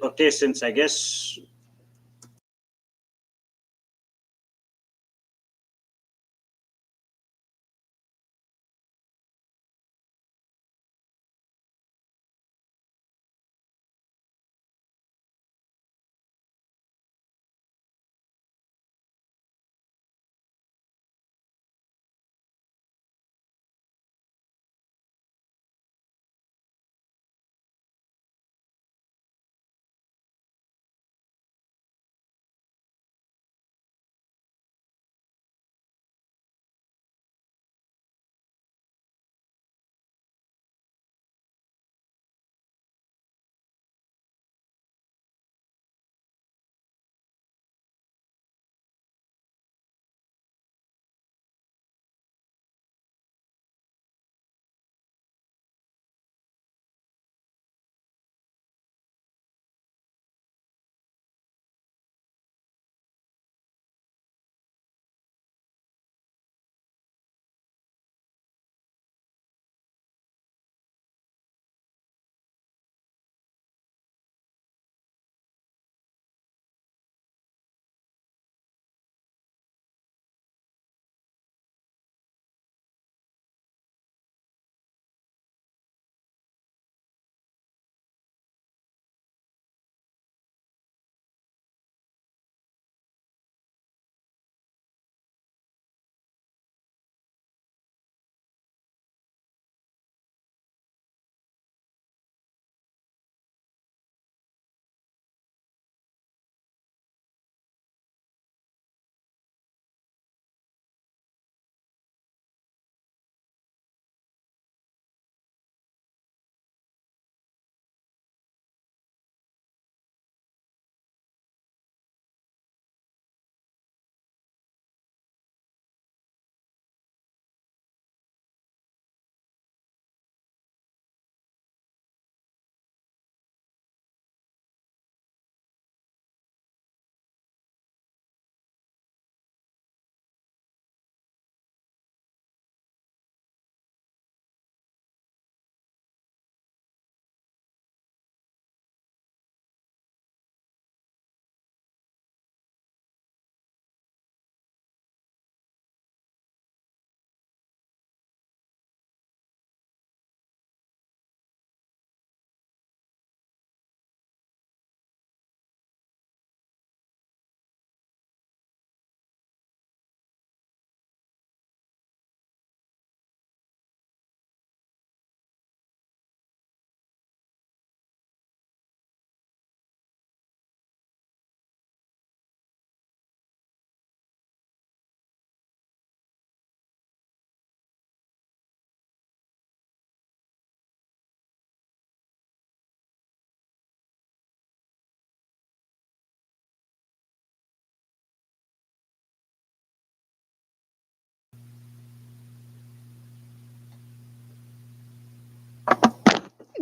Okay, since I guess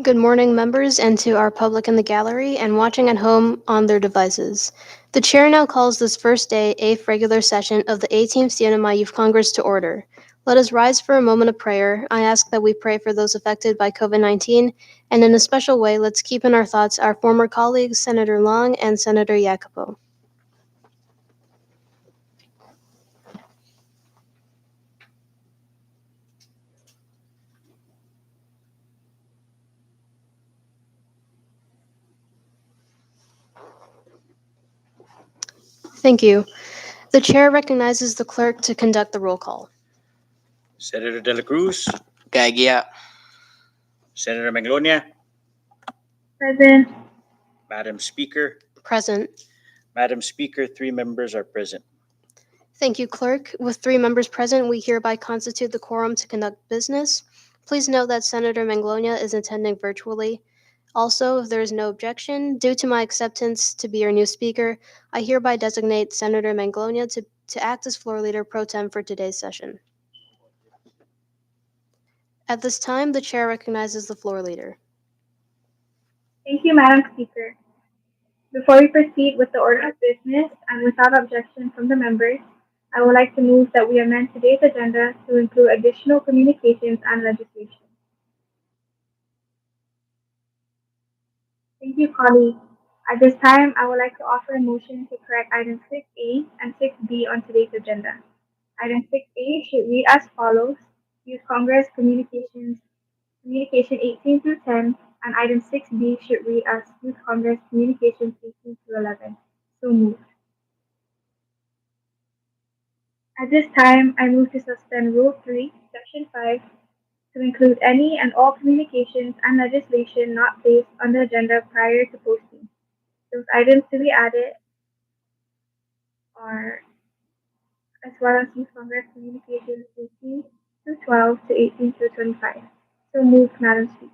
Good morning, members, and to our public in the gallery and watching at home on their devices. The chair now calls this first day, 8th regular session of the 18th CNMI Youth Congress to order. Let us rise for a moment of prayer. I ask that we pray for those affected by COVID-19, and in a special way, let's keep in our thoughts our former colleagues, Senator Long and Senator Jacopo. Thank you. The chair recognizes the clerk to conduct the roll call. Senator De La Cruz, Gagia. Senator Maglonia, Present. Madam Speaker. Present. Madam Speaker, 3 members are present. Thank you, Clerk. With 3 members present, we hereby constitute the quorum to conduct business. Please note that Senator Manglonia is attending virtually. Also, if there is no objection, due to my acceptance to be your new speaker, I hereby designate Senator Manglonia to act as floor leader pro tem for today's session. At this time, the chair recognizes the floor leader. Thank you, Madam Speaker. Before we proceed with the order of business and without objection from the members, I would like to move that we amend today's agenda to include additional communications and legislation. Thank you, colleagues. At this time, I would like to offer a motion to correct items 6A and 6B on today's agenda. Item 6A should read as follows: Youth Congress Communication 18 through 10, and item 6B should read as Youth Congress Communications 18 through 11. So moved. At this time, I move to suspend Rule 3, Section 5, to include any and all communications and legislation not placed on the agenda prior to posting. Those items to be added are, as well as Youth Congress Communications 18 through 12 to 18 through 25. So moved, Madam Speaker.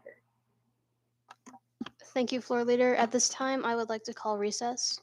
Thank you, Floor Leader. At this time, I would like to call recess.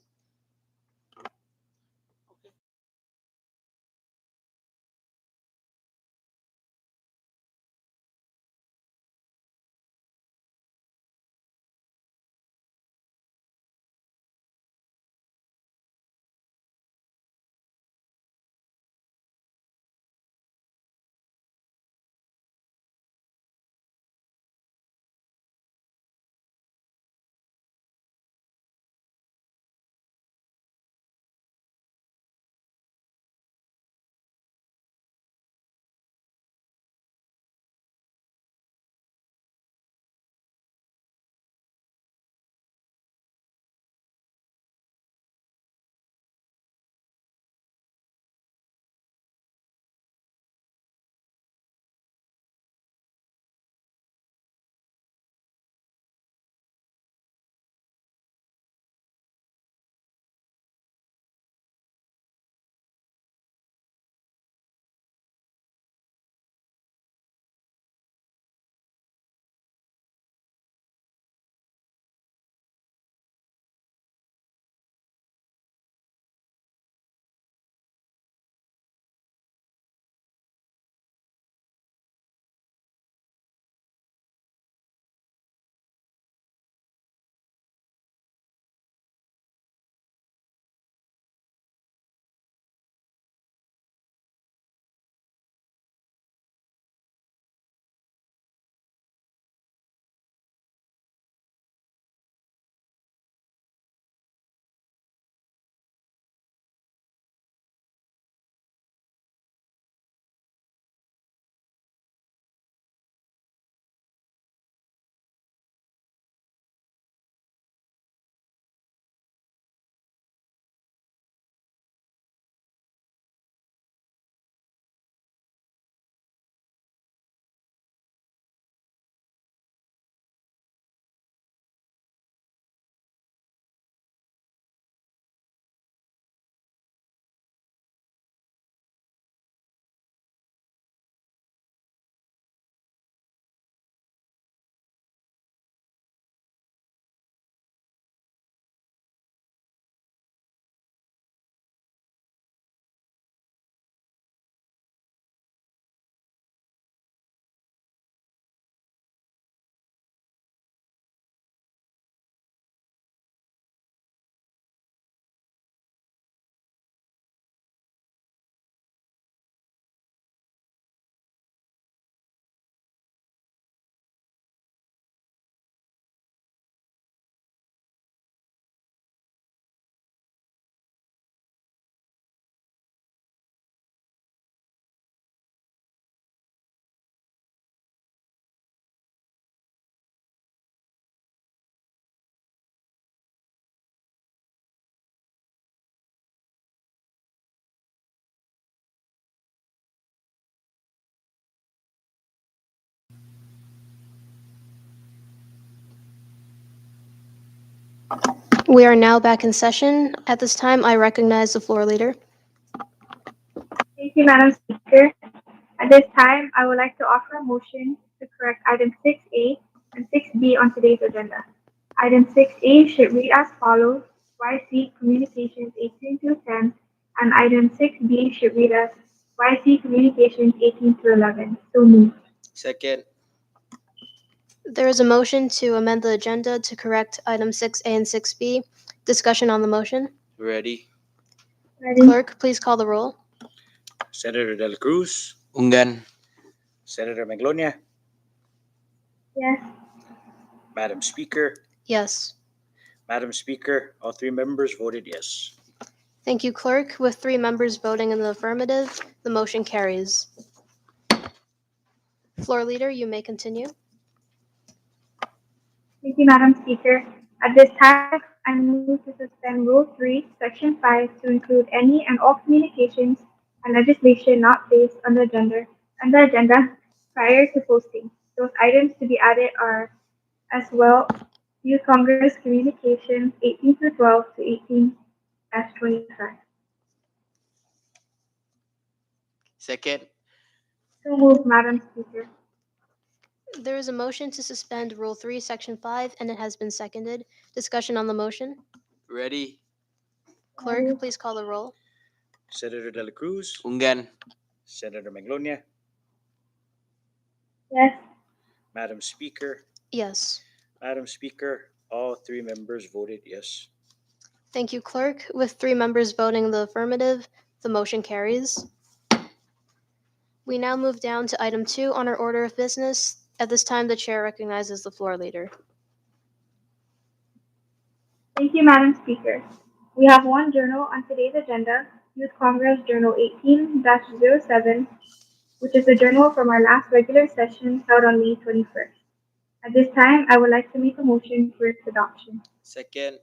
We are now back in session. At this time, I recognize the Floor Leader. Thank you, Madam Speaker. At this time, I would like to offer a motion to correct item 6A and 6B on today's agenda. Item 6A should read as follows: YC Communications 18 through 10, and item 6B should read as YC Communications 18 through 11. So moved. Second. There is a motion to amend the agenda to correct item 6A and 6B. Discussion on the motion. Ready. Ready? Clerk, please call the roll. Senator De La Cruz, Unggan. Senator Maglonia, Yes. Madam Speaker, Yes. Madam Speaker, all three members voted yes. Thank you, Clerk. With 3 members voting in the affirmative, the motion carries. Floor Leader, you may continue. Thank you, Madam Speaker. At this time, I move to suspend Rule 3, Section 5 to include any and all communications and legislation not placed on the agenda prior to posting. Those items to be added are as well Youth Congress Communications 18 through 12 to 18-25. Second. So moved, Madam Speaker. There is a motion to suspend Rule 3, Section 5, and it has been seconded. Discussion on the motion. Ready. Clerk, please call the roll. Senator De La Cruz, Unggan. Senator Maglonia, Yes. Madam Speaker, Yes. Madam Speaker, all three members voted yes. Thank you, Clerk. With 3 members voting in the affirmative, the motion carries. We now move down to item 2 on our order of business. At this time, the chair recognizes the floor leader. Thank you, Madam Speaker. We have one journal on today's agenda, Youth Congress Journal 18-07, which is a journal from our last regular session held on May 21st. At this time, I would like to make a motion for its adoption. Second.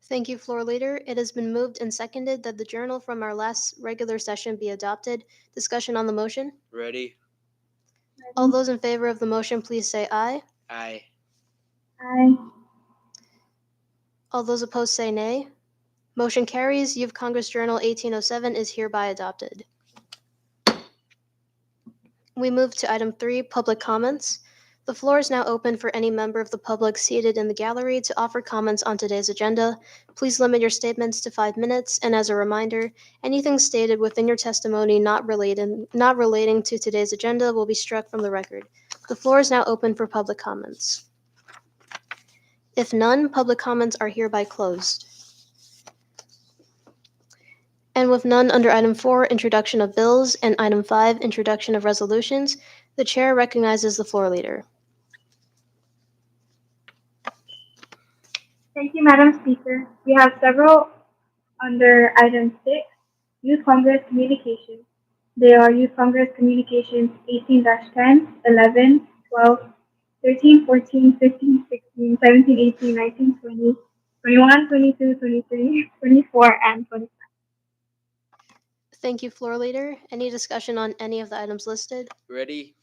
Thank you, floor leader. It has been moved and seconded that the journal from our last regular session be adopted. Discussion on the motion. Ready. All those in favor of the motion, please say aye. Aye. Aye. All those opposed say nay. Motion carries. Youth Congress Journal 1807 is hereby adopted. We move to item 3, public comments. The floor is now open for any member of the public seated in the gallery to offer comments on today's agenda. Please limit your statements to 5 minutes, and as a reminder, anything stated within your testimony not relating to today's agenda will be struck from the record. The floor is now open for public comments. If none, public comments are hereby closed. And with none under item 4, introduction of bills, and item 5, introduction of resolutions, the chair recognizes the floor leader. Thank you, Madam Speaker. We have several under item 6, Youth Congress Communications. They are Youth Congress Communications 18-10, 11, 12, 13, 14, 15, 16, 17, 18, 19, 20, 21, 22, 23, 24, and 25. Thank you, floor leader. Any discussion on any of the items listed? Ready.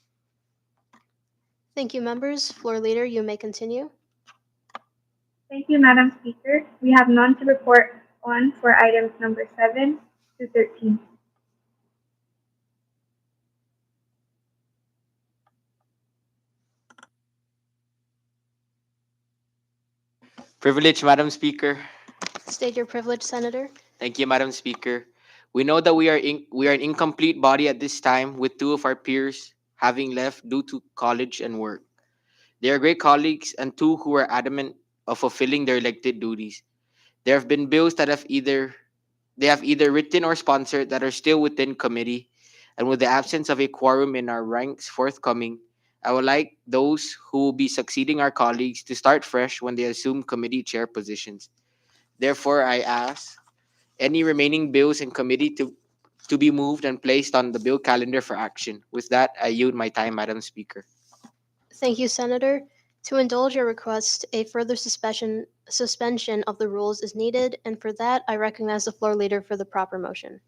Thank Thank you, members. Floor leader, you may continue. Thank you, Madam Speaker. We have none to report on for items number 7 to 13. Privilege, Madam Speaker. State your privilege, Senator. Thank you, Madam Speaker. We know that we are an incomplete body at this time, with 2 of our peers having left due to college and work. They are great colleagues and 2 who are adamant of fulfilling their elected duties. There have been bills that they have either written or sponsored that are still within committee, and with the absence of a quorum in our ranks forthcoming, I would like those who will be succeeding our colleagues to start fresh when they assume committee chair positions. Therefore, I ask any remaining bills in committee to be moved and placed on the bill calendar for action. With that, I yield my time, Madam Speaker. Thank you, Senator. To indulge your request, a further suspension of the rules is needed, and for that, I recognize the floor leader for the proper motion.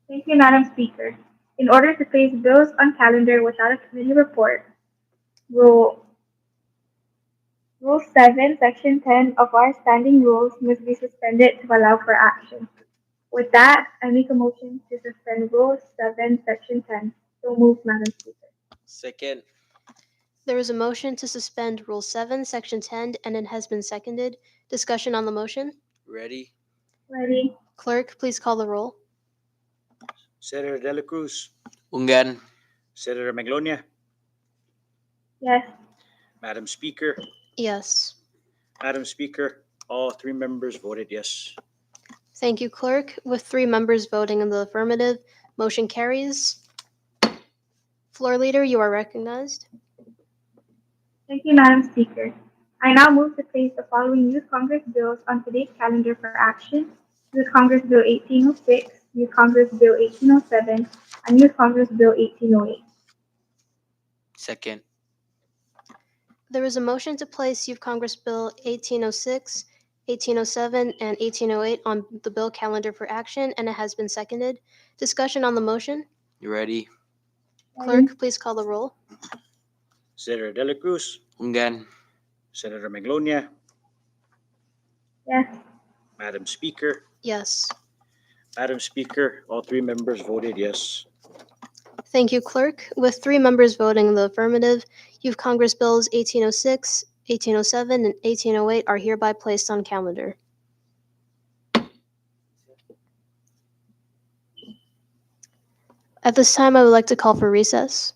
Thank you, Madam Speaker. In order to place bills on calendar without a committee report, Rule 7, Section 10 of our standing rules must be suspended to allow for action. With that, I make a motion to suspend Rule 7, Section 10. So moved, Madam Speaker. Second. There is a motion to suspend Rule 7, Section 10, and it has been seconded. Discussion on the motion. Ready. Ready. Clerk, please call the roll. Senator De La Cruz, Unggan. Senator Maglonia, Yes. Madam Speaker, Yes. Madam Speaker, all three members voted yes. Thank you, Clerk. With 3 members voting in the affirmative, motion carries. Floor leader, you are recognized. Thank you, Madam Speaker. I now move to place the following Youth Congress bills on today's calendar for action: Youth Congress Bill 1806, Youth Congress Bill 1807, and Youth Congress Bill 1808. Second. There is a motion to place Youth Congress Bill 1806, 1807, and 1808 on the bill calendar for action, and it has been seconded. Discussion on the motion. You ready? Clerk, please call the roll. Senator De La Cruz, Ungan. Senator Maglonia, Yes. Madam Speaker. Yes. Madam Speaker, all three members voted yes. Thank you, Clerk. With 3 members voting in the affirmative, Youth Congress Bills 1806, 1807, and 1808 are hereby placed on calendar. At this time, I would like to call for recess.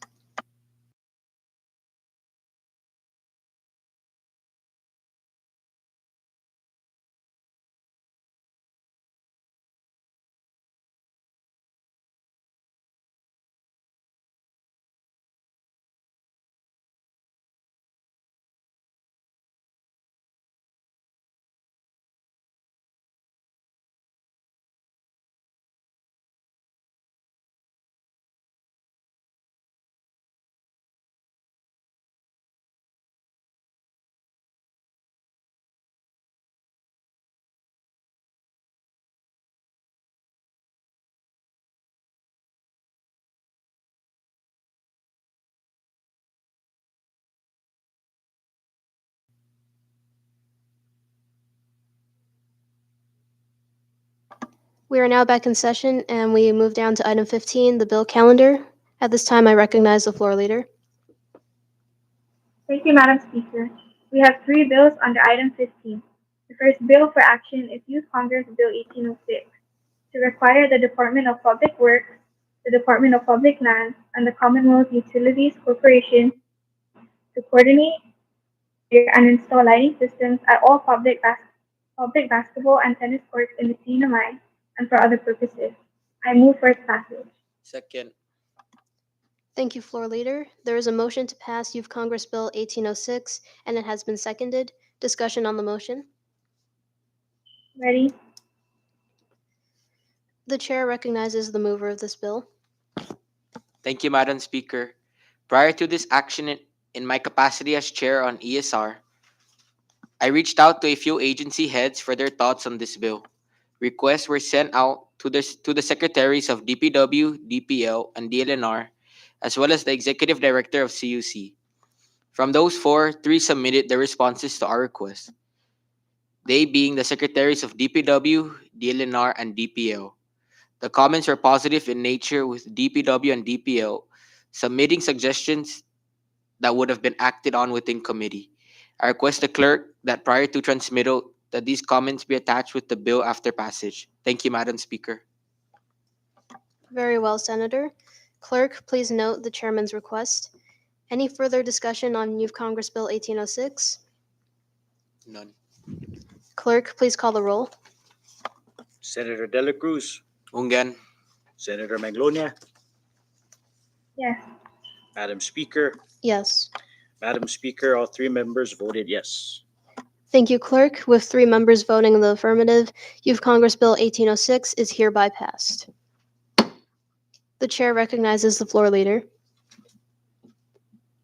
We are now back in session, and we move down to item 15, the bill calendar. At this time, I recognize the floor leader. Thank you, Madam Speaker. We have 3 bills under item 15. The first bill for action is Youth Congress Bill 1806 to require the Department of Public Works, the Department of Public Lands, and the Commonwealth Utilities Corporation to coordinate, configure, and install lighting systems at all public basketball and tennis courts in the CNMI and for other purposes. I move for its passage. Second. Thank you, floor leader. There is a motion to pass Youth Congress Bill 1806, and it has been seconded. Discussion on the motion. Ready? The chair recognizes the mover of this bill. Thank you, Madam Speaker. Prior to this action in my capacity as chair on ESR, I reached out to a few agency heads for their thoughts on this bill. Requests were sent out to the secretaries of DPW, DPL, and DLNR, as well as the executive director of CUC. From those 4, 3 submitted their responses to our request. They being the secretaries of DPW, DLNR, and DPL. The comments were positive in nature, with DPW and DPL submitting suggestions that would have been acted on within committee. I request the clerk that prior to transmittal that these comments be attached with the bill after passage. Thank you, Madam Speaker. Very well, Senator. Clerk, please note the chairman's request. Any further discussion on Youth Congress Bill 1806? None. Clerk, please call the roll. Senator De La Cruz, Ungan. Senator Maglonia, Yes. Madam Speaker. Yes. Madam Speaker, all 3 members voted yes. Thank you, Clerk. With 3 members voting in the affirmative, Youth Congress Bill 1806 is hereby passed. The chair recognizes the floor leader.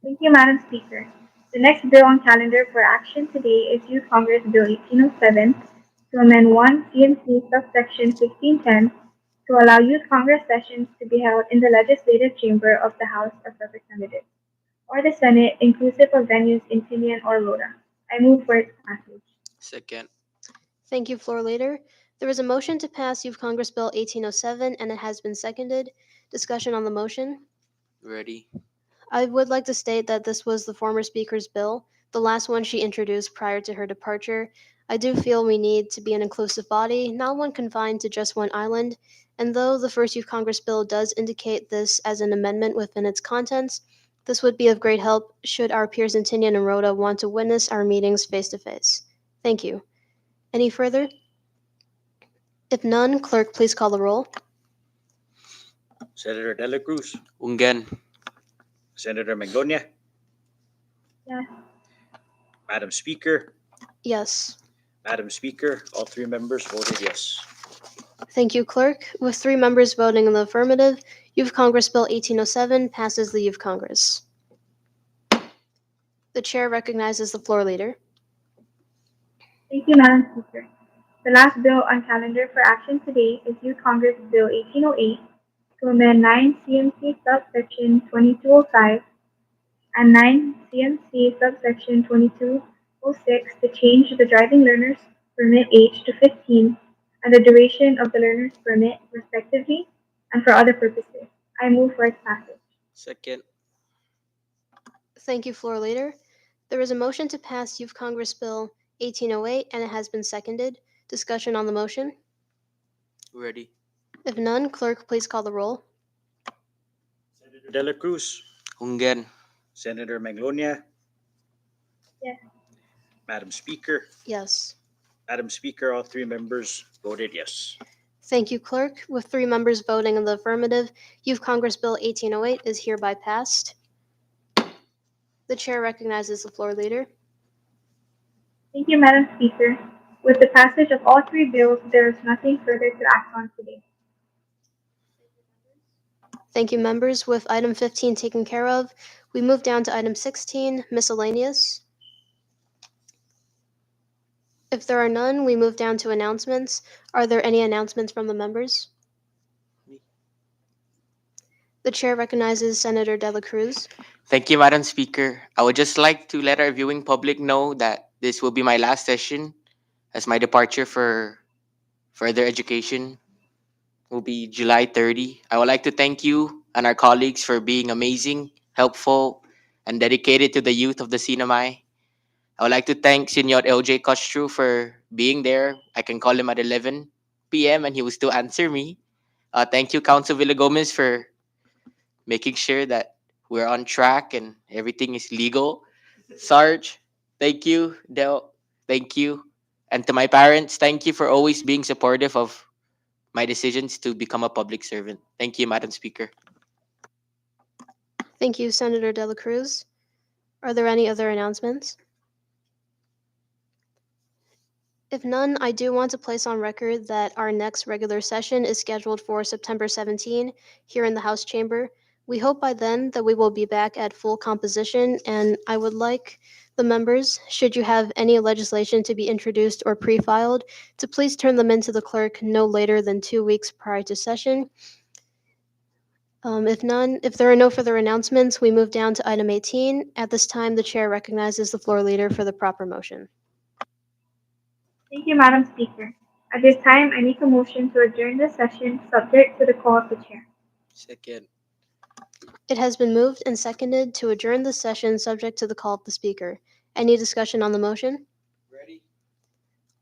Thank you, Madam Speaker. The next bill on calendar for action today is Youth Congress Bill 1807 to amend 1 CMC subsection 1610 to allow Youth Congress sessions to be held in the legislative chamber of the House of Representatives or the Senate, inclusive of venues in Tinian or Rhoda. I move for its passage. Second. Thank you, floor leader. There is a motion to pass Youth Congress Bill 1807, and it has been seconded. Discussion on the motion. Ready. I would like to state that this was the former speaker's bill, the last one she introduced prior to her departure. I do feel we need to be an inclusive body, not one confined to just one island. And though the first Youth Congress bill does indicate this as an amendment within its contents, this would be of great help should our peers in Tinian and Rhoda want to witness our meetings face to face. Thank you. Any further? If none, clerk, please call the roll. Senator De La Cruz, Ungan. Senator Maglonia, Yes. Madam Speaker, Yes. Madam Speaker, all three members voted yes. Thank you, Clerk. With 3 members voting in the affirmative, Youth Congress Bill 1807 passes the Youth Congress. The Chair recognizes the floor leader. Thank you, Madam Speaker. The last bill on calendar for action today is Youth Congress Bill 1808 to amend 9 CMC subsection 2205 and 9 CMC subsection 2206 to change the driving learner's permit age to 15 and the duration of the learner's permit, respectively, and for other purposes. I move for its passage. Second. Thank you, floor leader. There is a motion to pass Youth Congress Bill 1808, and it has been seconded. Discussion on the motion? Ready. If none, clerk, please call the roll. Senator De La Cruz, Ungen. Senator Maglonia, Yes. Madam Speaker, Yes. Madam Speaker, all three members voted yes. Thank you, clerk. With 3 members voting in the affirmative, Youth Congress Bill 1808 is hereby passed. The chair recognizes the floor leader. Thank you, Madam Speaker. With the passage of all 3 bills, there is nothing further to act on today. Thank you, members. With item 15 taken care of, we move down to item 16, miscellaneous. If there are none, we move down to announcements. Are there any announcements from the members? The chair recognizes Senator De La Cruz. Thank you, Madam Speaker. I would just like to let our viewing public know that this will be my last session as my departure for further education will be July 30. I would like to thank you and our colleagues for being amazing, helpful, and dedicated to the youth of the CNMI. I would like to thank Senor LJ Costru for being there. I can call him at 11 p.m. and he will still answer me. Thank you, Council Villagomez, for making sure that we're on track and everything is legal. Sarge, thank you. Del, thank you. And to my parents, thank you for always being supportive of my decisions to become a public servant. Thank you, Madam Speaker. Thank you, Senator De La Cruz. Are there any other announcements? If none, I do want to place on record that our next regular session is scheduled for September 17 here in the House Chamber. We hope by then that we will be back at full composition, and I would like the members, should you have any legislation to be introduced or pre-filed, to please turn them into the clerk no later than 2 weeks prior to session. If there are no further announcements, we move down to item 18. At this time, the chair recognizes the floor leader for the proper motion. Thank you, Madam Speaker. At this time, I make a motion to adjourn the session subject to the call of the chair. Second. It has been moved and seconded to adjourn the session subject to the call of the speaker. Any discussion on the motion? Ready?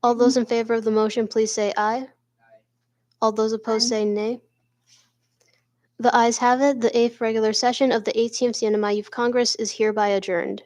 All those in favor of the motion, please say aye. Aye. All those opposed Aye. say nay. The ayes have it. The 8th regular session of the 18th CNMI Youth Congress is hereby adjourned.